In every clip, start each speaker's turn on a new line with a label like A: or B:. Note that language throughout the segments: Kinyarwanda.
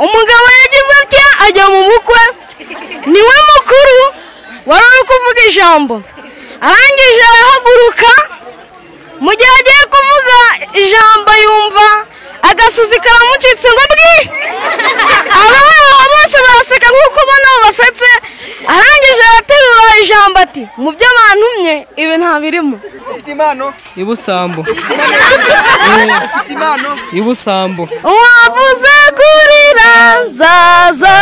A: umugabo yagize atya ajya mu bukwe niwe mukuru wari uri kuvuga ijambo arangije arahaguruka mu gihe agiye kuvuga ijambo yumva agasuzi karamucitse ngo bwi abantu bose baraseka nk'uko ubona basetse arangije araterura ijambo ati mu byo bantumye ibi nta birimo
B: ufite impano
C: y'ubusambo
B: ufite impano
C: y'ubusambo
A: wavuze kurira nzaza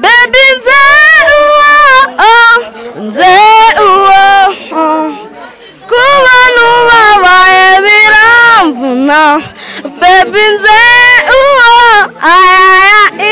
A: baby nze uwo kubana ubabaye biramvuna baby nze uwo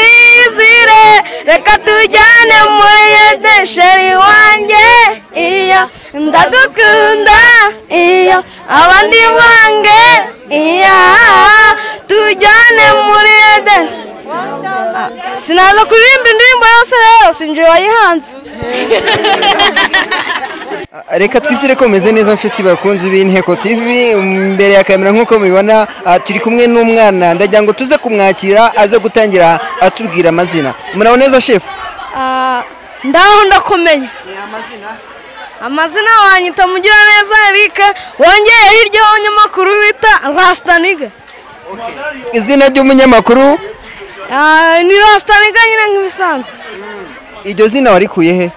A: izire reka tujyane muri yedesheri wanjye iyo ndagukunda iyo abandi bange iyo tujyane muri yedesheri sinaza kuririmba indirimbo yose rero sinje wayihanze
B: reka twisire ko meze neza nshuti bakunze b'Inteko TV imbere ya kamera nk'uko mubibona turi kumwe n'umwana ndagira ngo tuze kumwakira aze gutangira atubwira amazina muraho neza chef
A: ndaho ndakomeye amazina wanyita mugira neza Eric wongeye hirya y'umunyamakuru wita Rastaniga
B: izina ry'umunyamakuru
A: ni Rastaniga nyine nk'ibisanzwe
B: iryo zina warikuye he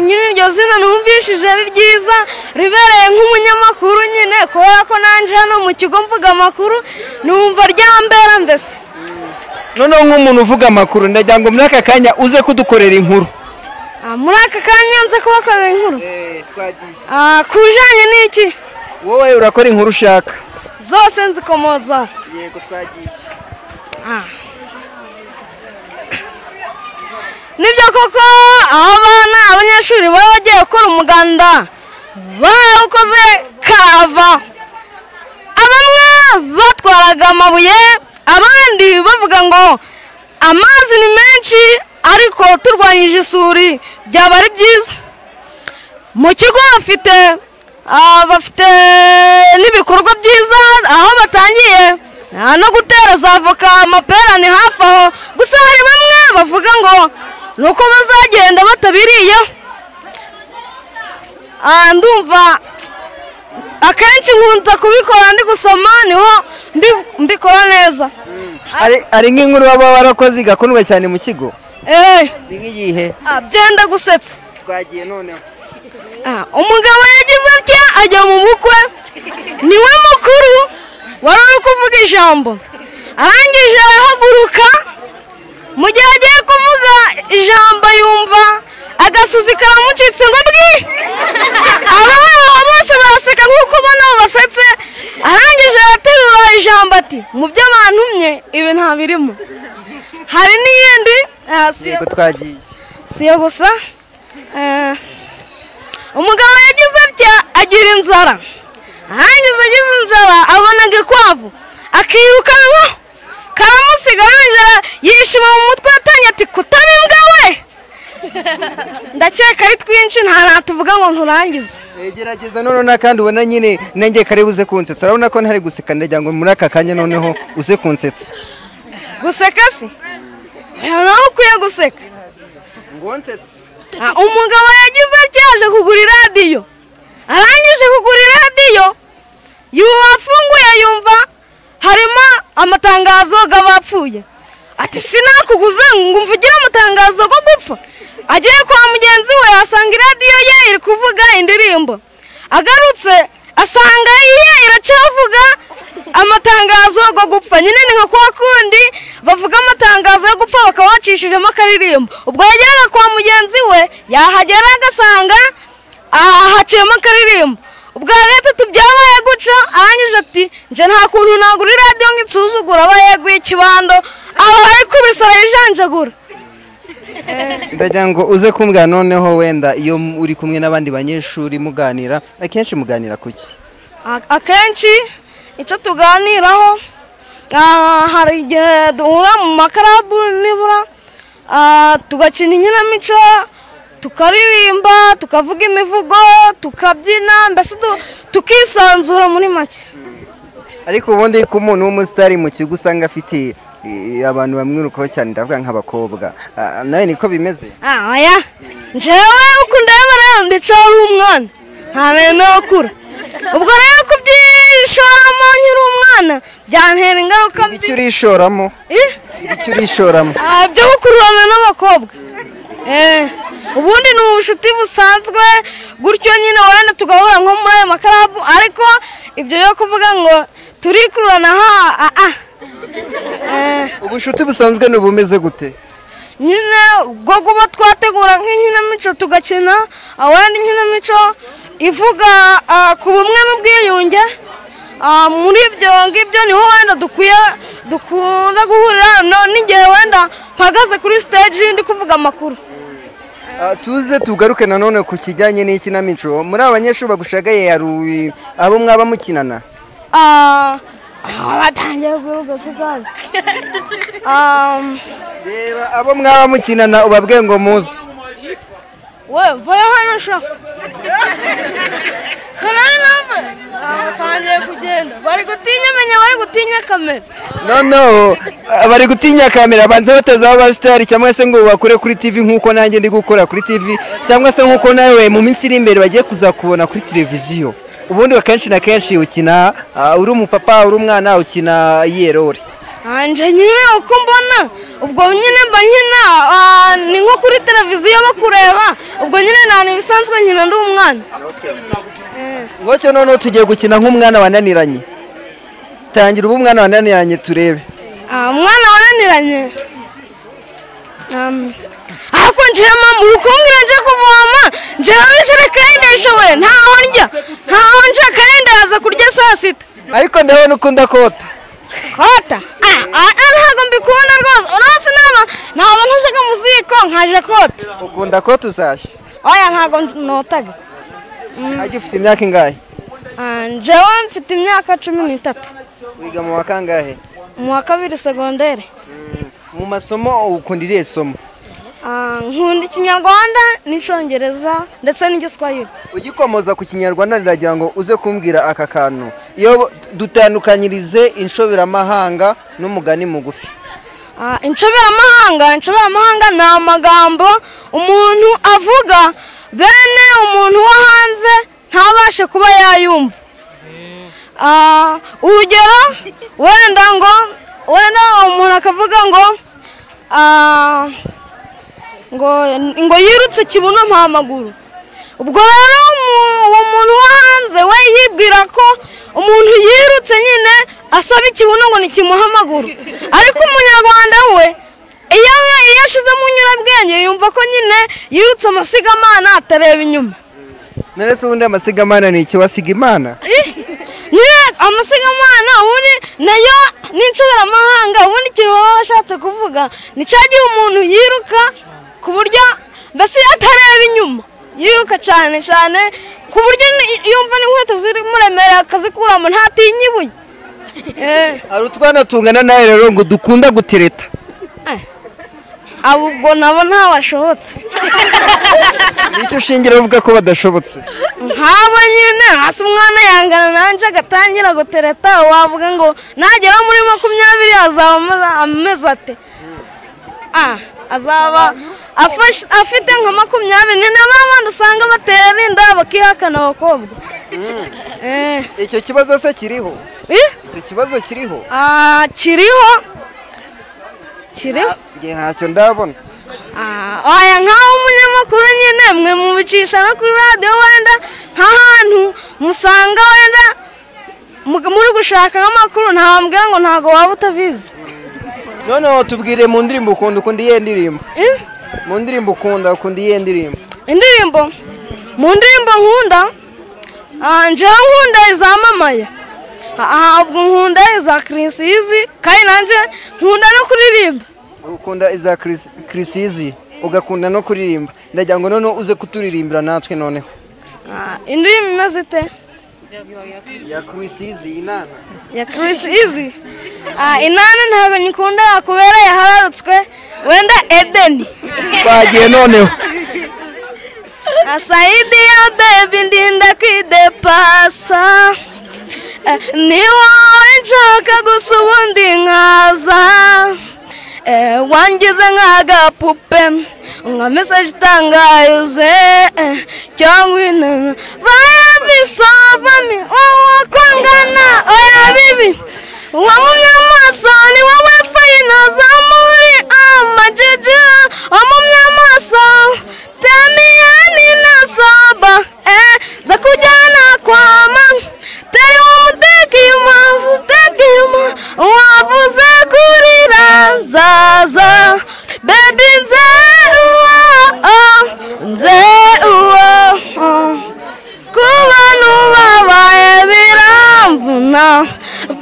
A: nyine iryo zina numvishije ari ryiza ribereye nk'umunyamakuru nyine kubera ko nanjye hano mu kigo mvuga amakuru numva ryambera mbese
B: noneho nk'umuntu uvuga amakuru ndagira ngo muri aka kanya uze kudukorera inkuru
A: muri aka kanya nze kubakorera inkuru
B: twagiye
A: ku bijyanye n'iki
B: wowe urakora inkuru ushaka
A: zose nzikomoza
B: yego twagiye
A: nibyo koko aho abana abanyeshuri baba bagiye gukora umuganda bawukoze karava bamwe batwaraga amabuye abandi bavuga ngo amazi ni menshi ariko turwanyije isuri byaba ari byiza mu kigo bafite n'ibikorwa byiza aho batangiye no gutera za avoka amapera ni hafi aho gusa hari bamwe bavuga ngo nuko bazagenda batabiriye ndumva akenshi nkunze kubikora ndi gusoma niho mbikora neza
B: ari nk'inkuru waba warakoze igakundwa cyane mu kigo ni nk'iyihe
A: byenda gusetsa
B: twagiye noneho
A: umugabo yagize atya ajya mu bukwe niwe mukuru wari uri kuvuga ijambo arangije arahaguruka mu gihe agiye kuvuga ijambo yumva agasuzi karamucitse ngo bwi abantu bose baraseka nk'uko ubona basetse arangije araterura ijambo ati mu byo bantumye ibi nta birimo hari n'iyindi
B: yego twagiye
A: si yo gusa umugabo yagize atya agira inzara arangije agize inzara abona agakwavu akirukanka karamusiga arangije yishima mu mutwe atangiye ati kutaba imbwa we ndakeka ari twinshi nta tuvuga ngo nturangize
B: gerageza noneho n'akandi ubona nyine nanjye kare buze kunsetsa urabona ko ntari guseka ndagira ngo muri aka kanya noneho uze kunsetsa
A: guseka si naho ukwiye guseka
B: ngo nsetse
A: umugabo yagize atyaje kugura iradiyo arangije kugura iradiyo afunguye yumva harimo amatangazo y'abapfuye ati sinakuguze ngo mvugire amatangazo yo gupfa agiye kwa mugenzi we asanga iradiyo ye iri kuvuga indirimbo agarutse asanga iye iracyavuga amatangazo yo gupfa nyine ni nka kwa kundi bavuga amatangazo yo gupfa bakaba bacishijemo akaririmbo ubwo yageraga kwa mugenzi we yahagera agasanga haciyemo akaririmbo ubwa gatatu byabaye guca arangije ati nje nta kuntu nagura iradiyo nk'insuzugura aba yeguye ikibando aba arikubise arayijanjagura
B: ndagira ngo uze kumbwira noneho wenda iyo uri kumwe n'abandi banyeshuri muganira akenshi muganira kuki
A: akenshi icyo tuganiraho hari igihe duhura mu makarabu nibura tugakina inkinamico tukaririmba tukavuga imivugo tukabyina mbese tukisanzura muri make
B: ariko ubundi ko umuntu w'umusitari mu kigo usanga afite abantu bamwirukaho cyane ndavuga nk'abakobwa nawe niko bimeze
A: oya njyewe uko ndeba rero ndicaye ari umwana nta bintu yakura ubwo rero kubyishoramo nkiri umwana byantera ingaruka mbi
B: icyo urishoramo icyo urishoramo
A: byo gukururana n'abakobwa ubundi ni ubucuti busanzwe gutyo nyine wenda tugahura nko muri ayo makarabu ariko ibyo yo kuvuga ngo turikururana
B: ubucuti busanzwe ni ubumeze gute
A: nyine ubwo kuba twategura nk'inkinamico tugakina wenda inkinamico ivuga ku bumwe n'ubwiyunge muri ibyo ngibyo niho wenda dukunda guhurira n'igihe wenda mpagaze kuri stage ndi kuvuga amakuru
B: tuze tugaruke nanone ku kijyanye n'ikinamico muri abanyeshuri bagushagaye hari abo mwaba mukinana
A: batangiye kuvuga sikari
B: reba abo mwaba mukinana ubabwiye ngo muze
A: we vayo hano sha batangiye kugenda bari gutinya menya bari gutinya kamera
B: no bari gutinya kamera banza batazaho ba star cyangwa se ngo bakore kuri TV nkuko nanjye ndi gukora kuri TV cyangwa se nkuko nawe mu minsi iri imbere bagiye kuzakubona kuri televiziyo ubundi akenshi na kenshi ukina uri umupapa uri umwana ukina yerore
A: anje nyine uko mbona ubwo nyine mba nkina ni nko kuri televiziyo bakureba ubwo nyine nta bisanzwe nkina ndi umwana
B: ngocyo none tugiye gukina nk'umwana wananiranye tangira ubu umwana wananiranye turebe
A: umwana wananiranye ariko njyewe mama ukumbwira nje kuvoma njyewe wijerekani ndayishoboye ntaho njya kandi ndaza kurya saa sita
B: ariko ndabona ukunda kota
A: kota ntabwo mbikunda rwose urasi ntabwo ntuzaga mu ziko nkaje kota
B: ukunda kota uzashya
A: oya ntabwo notaga
B: ajya ufite imyaka ingahe
A: njyewe mfite imyaka 13
B: wiga mu wa kangahe
A: mu wa 2 segondere
B: mu masomo ukunda irihe somo
A: nkunda ikinyarwanda n'icyongereza ndetse n'igiswahili
B: ugikomoza ku kinyarwanda riragira ngo uze kumbwira aka kantu iyo dutandukanyirize inshoberamahanga n'umugani mugufi
A: inshoberamahanga ni amagambo umuntu avuga bene umuntu wo hanze ntabashe kuba yayumva urugero wenda umuntu akavuga ngo yirutse kibuno nta maguru ubwo rero uwo muntu wo hanze we yibwira ko umuntu yirutse nyine asaba ikibuno ngo ntikimuhe amaguru ariko umunyarwanda we iyo ashizemo nyurabwenge yumva ko nyine yirutse amasigamana atareba inyuma
B: none se ubundi amasigamana ni iki wasiga imana
A: amasigamana ubundi nayo n'inshobora ubundi ikintu baba bashatse kuvuga ni cya gihe umuntu yiruka ku buryo mbese atareba inyuma yiruka cyane cyane ku buryo yumva n'inkweto ziri muremera akazikuramo ntatinya ibuye
B: hari utwana tungana nawe rero ngo dukunda gutereta
A: ubwo nabo ntawashobotse
B: nicyo ushingira uvuga ko badashobotse
A: nk'abo nyine hasi umwana yangana nanjye agatangira gutereta wavuga ngo nagera muri 20 azaba ameze ate azaba afite nka 20 ni n'abandi usanga batera inda bakihakana abakobwa
B: icyo kibazo se kiriho icyo kibazo kiriho
A: kiriho
B: njye ntacyo ndabona
A: oya nk'aho umunyamakuru nyine mwe mubicisha no kuri radiyo wenda nk'ahantu musanga wenda muri gushaka nk'amakuru ntambwira ngo ntabwo waba utabizi
B: noneho tubwire mu ndirimbo ukunda iyihe ndirimbo mu ndirimbo ukunda iyihe ndirimbo
A: mu ndirimbo nkunda njyewe nkunda izamamaye ubwo nkunda iza kirisizi kandi nanjye nkunda no kuririmba
B: ukunda iza kirisizi ugakunda no kuririmba ndagira ngo noneho uze kuturirimbira natwe noneho
A: indirimbo imeze ite
B: ya kirisizi inana
A: ya kirisizi inana ntabwo nyikunda kubera yahararutswe wenda Edeni
B: twagiye noneho
A: Saidi ya baby ndinda kwidepasa ni wowe nshaka gusa ubundi nkaza wangize nk'agapupe nka mesaje itangaye cyangwa inama bayabisabami wowe kwangana oya bibi wamumye amaso ni wowe fayina za muri amajeje wamumye amaso temiyani na saba za kujyana kwa mama teri wamutekiyuma wavuze kurira nzaza baby nze uwa kuba nubabaye biramvuna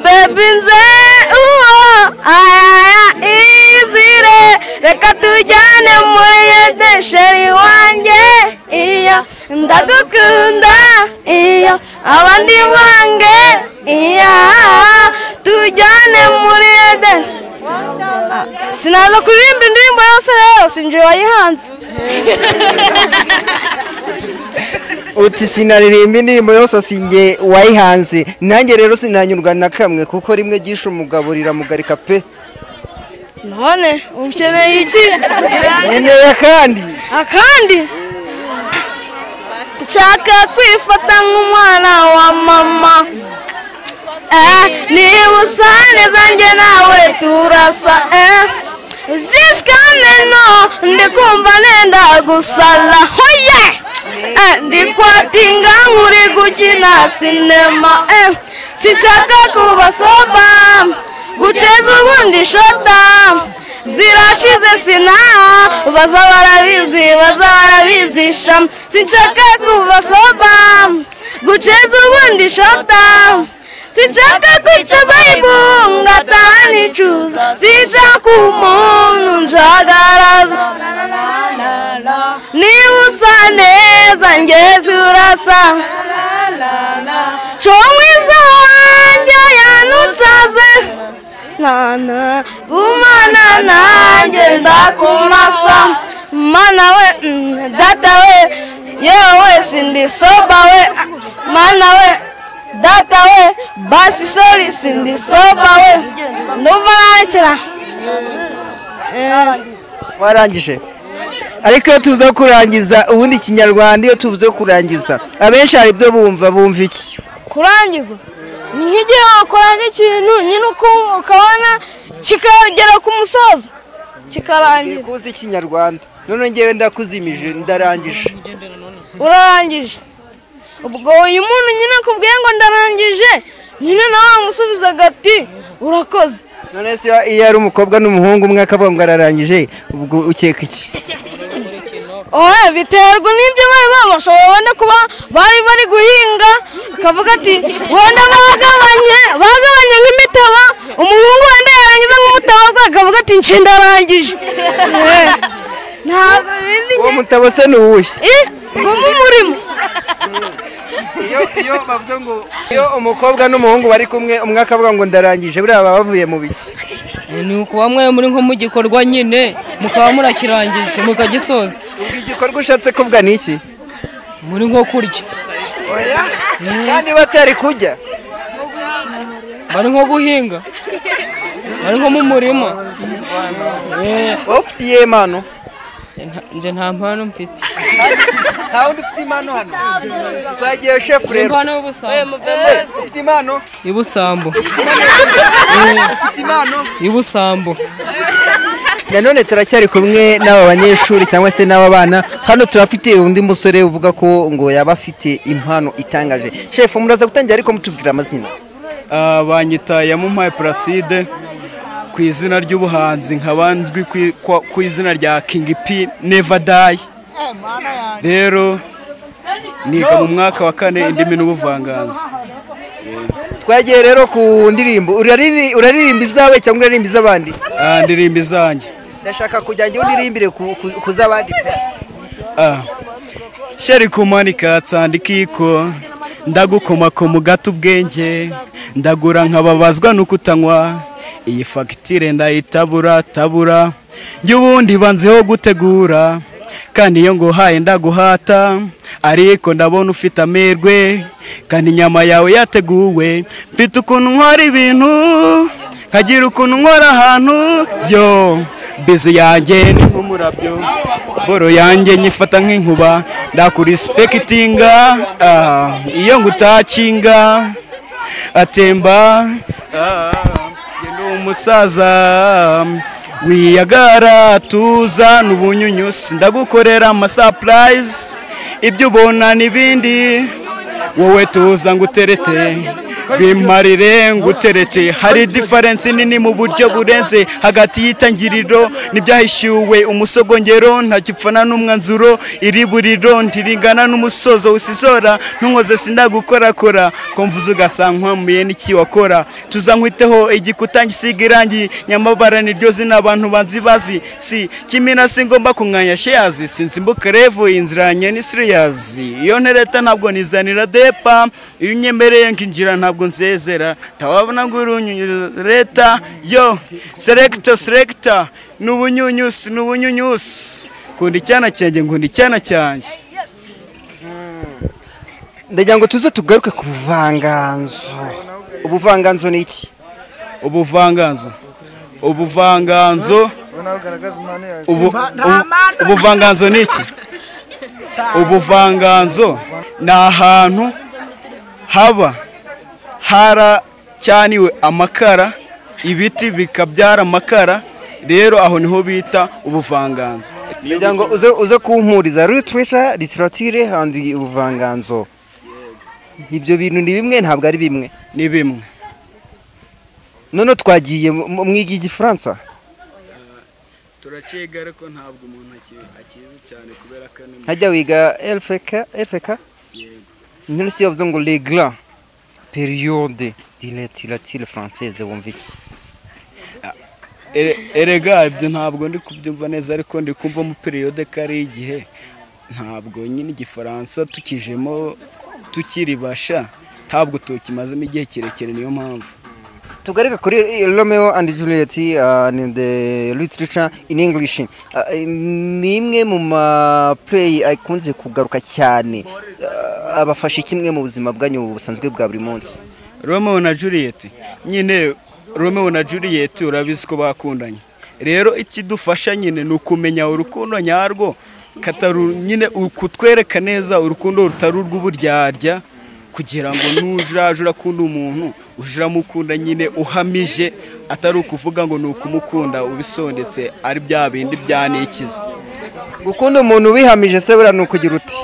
A: baby nze izire reka tujyane muri yedesheri wanjye iyo ndagukunda iyo abandi bange iyo tujyane muri yedesheri sinaza kuririmba indirimbo yose rero sinje wayihanze
B: uti sinaririmba indirimbo yose sinjye wayihanze nanjye rero sinanyurwa na kamwe kuko rimwe gisha umugabo riramugarika pe
A: none ukeneye iki
B: nkeneye akandi
A: nshaka kwifata nk'umwana wa mama niba usa neza njye nawe turasa jusqu'à maintenant ndikumva nenda gusala hoye ndikwatinga nkuri gukina sinema sinshaka kubasoba guceza ubundi shota zirashize sina baza barabizisha sinshaka kubasoba guceza ubundi shota sinshaka kwica bayibu ngatanicuza sinshaka umuntu njagaraza niba usa neza njye turasa co mwiza wanjye yanutsaze gumana nanjye ndakumasa mana we data we yewe sindisoba we mana we data we basi sorry sindisoba we ndumva narekera
B: warangije ariko iyo tuvuze kurangiza ubundi kinyarwanda iyo tuvuze kurangiza abenshi hari ibyo bumva iki
A: kurangiza ni nk'igihe wakora nk'ikintu nyine ukabona kikagera ku musozo kikarangira
B: kuzi ikinyarwanda none ngewe ndakuzimije ndarangije
A: urarangije ubwo uyu muntu nyine akubwiye ngo ndarangije nyine nawe wamusubizaga ati urakoze
B: none se iyo ari umukobwa n'umuhungu umwe akavuga ngo ararangije ubwo ukeka iki
A: biterwa n'ibyo bari babashobora wenda kuba bari guhinga akavuga ati wenda bagabanye nk'imitabo umuhungu wenda yarangiza nk'umutabo akavuga ati nshindarangije ntabwo
B: uwo mutabo se ni uwuhe
A: umurimo
B: iyo bavuze ngo iyo umukobwa n'umuhungu bari kumwe umwe akavuga ngo ndarangije buriya baba bavuye mu biki
C: ni ukuba mwe muri nko mu gikorwa nyine mukaba murakirangije mukagisoza
B: ubwo igikorwa ushatse kuvuga ni iki
C: muri nko kurya
B: kandi batari kujya
C: bari nko guhinga bari nko mu murima
B: wowe ufite iyihe mpano
C: nje nta mpano mfite
B: nta wundi ufite impano hano twagiye shefu rero
C: impano y'ubusambo
B: ufite impano
C: y'ubusambo
B: ufite impano
C: y'ubusambo
B: nanone turacyari kumwe n'aba banyeshuri cyangwa se n'aba bana hano turafite undi musore uvuga ko ngo yaba afite impano itangaje shefu muraza gutangira ariko mutubwira amazina
D: banyita Yamumpaye Placide ku izina ry'ubuhanzi nkabanzwi ku izina rya King P Never Die rero niga mu mwaka wa 4 indimi n'ubuvanganzo
B: twagiye rero ku ndirimbo uraririmba izawe cyangwa uraririmba iz'abandi
D: ndirimba izanjye
B: ndashaka kujya njye undirimbire ku z'abandi
D: sheri kumanika tsandikiko ndagukoma ko mu gato ubwenge ndagura nkababazwa no kutanywa iyi fagitire ndayitabura njye ubundi banzeho gutegura kandi iyo nguhaye ndaguhata ariko ndabona ufite amerwe kandi inyama yawe yateguwe mfite ukuntu nkora ibintu nkagira ukuntu nkora ahantu yo bizu yanjye ni nk'umurabyo boro yanjye nyifata nk'inkuba ndakurispekitinga iyo ngutacinga atemba ni umusaza wiyagara tuza n'ubunyunyusi ndagukorera amasapurayizi ibyo ubona n'ibindi wowe tuza nguterete bimarire nguterete hari diferensi nini mu buryo burenze hagati y'itangiriro n'ibyahishyuwe umusogongero ntakipfana n'umwanzuro iri buriro ntiringana n'umusozo usizora ntunkoze sindagukorakora ko mvuze ugasanga muye n'iki wakora tuzankwiteho igikuta ngisiga irangi nyamabara niryo zina abantu banzibazi si kimina singomba kumwanya shares sinzimbuka revo inzira nyene serious iyo ntereta ntabwo nizanira depa iyo nyemereye nkinjira ntabwo nzezera tawabona ngurunyunyuza leta yo selector n'ubunyunyusi kundi cyana cyanjye ngundi cyana cyanjye
B: ndagira ngo tuze tugaruke ku buvanganzo ni iki
D: ubuvanganzo ni iki ubuvanganzo ni ahantu haba haracyaniwe amakara ibiti bikabyara amakara rero aho niho bita ubuvanganzo
B: ndagira ngo uze kumpuriza literature handi ubuvanganzo ibyo bintu ni bimwe ntabwo ari bimwe
D: ni bimwe
B: none twagiye mwiga igifaransa
D: turaciga ariko ntabwo umuntu akizi cyane kubera ko
B: hajya wiga LFK none si yavuze ngo les grands période de littérature française wumva iki
D: erega ibyo ntabwo ndi kubyumva neza ariko ndi kumva mu periode kari igihe ntabwo nyine igifaransa tukijemo tukiribasha ntabwo tukimazemo igihe kirekire niyo mpamvu
B: tugareka kuri Romeo and Juliet and the literature in English ni imwe mu ma play ikunze kugaruka cyane abafasha kimwe mu buzima bwanyu busanzwe bwa buri munsi
D: Romeo na Juliet nyine Romeo na Juliet urabizi ko bakundanye rero ikidufasha nyine ni ukumenya urukundo nyarwo kataru nyine ukutwereka neza urukundo rutari urw'uburyarya kugira ngo nujaje urakunda umuntu ujiramukunda nyine uhamije atari ukuvuga ngo ni ukumukunda ubisondetse ari bya bindi byanikiza
B: gukunda umuntu bihamije se bura nukugira uti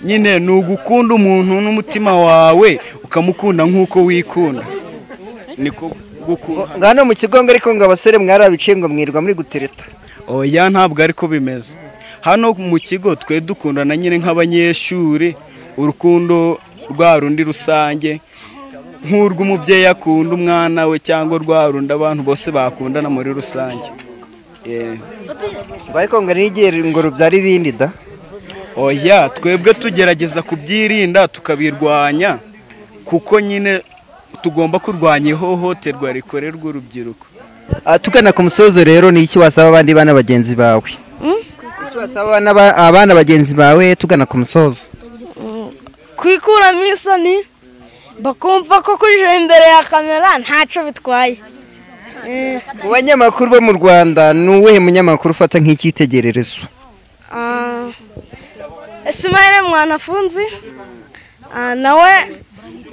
D: nyine ni ugukunda umuntu n'umutima wawe ukamukunda nk'uko wikunda niko gukunda
B: ngana mu kigo ngo ariko ngo abasore mwarabice ngo mwirwa muri gutereta
D: oya ntabwo ariko bimeze hano mu kigo twe dukundana nyine nk'abanyeshuri urukundo rwa rundi rusange nk'urw'umubyeyi akunda umwana we cyangwa rwa rundi abantu bose bakundana muri rusange
B: ariko ngo nigere ngo rubyara ibindi da
D: oya twebwe tugerageza kubyirinda tukabirwanya kuko nyine tugomba kurwanya ihohoterwa rikorerwa urubyiruko
B: tugana ku musozo rero ni iki wasaba abandi bana bagenzi bawe wasaba abana bagenzi bawe tugana ku musozo
A: kwikuramo isoni bakumva ko kuje imbere ya kamera ntacyo bitwaye
B: mu banyamakuru bo mu Rwanda ni uwuhe munyamakuru ufata nk'icyitegererezo
A: Ismail Mwanafunzi nawe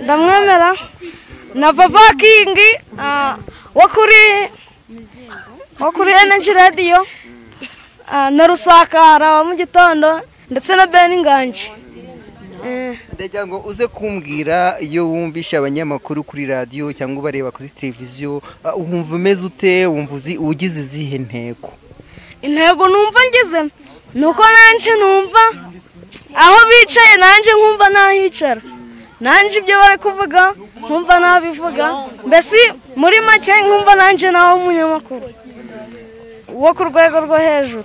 A: ndamwemera na Vava King wo kuri Energy Radio na Rusakara wa mu gitondo ndetse na Ben Nganji
B: ndagira ngo uze kumbwira iyo wumvisha abanyamakuru kuri radio cyangwa ubareba kuri televiziyo wumva umeze ute wumva ugize izihe intego
A: numva ngize nuko nanje numva aho bicaye nanje nkumva nahicara nanje ibyo bari kuvuga nkumva nabivuga mbese muri make nkumva nanje naho umunyamakuru wo ku rwego rwo hejuru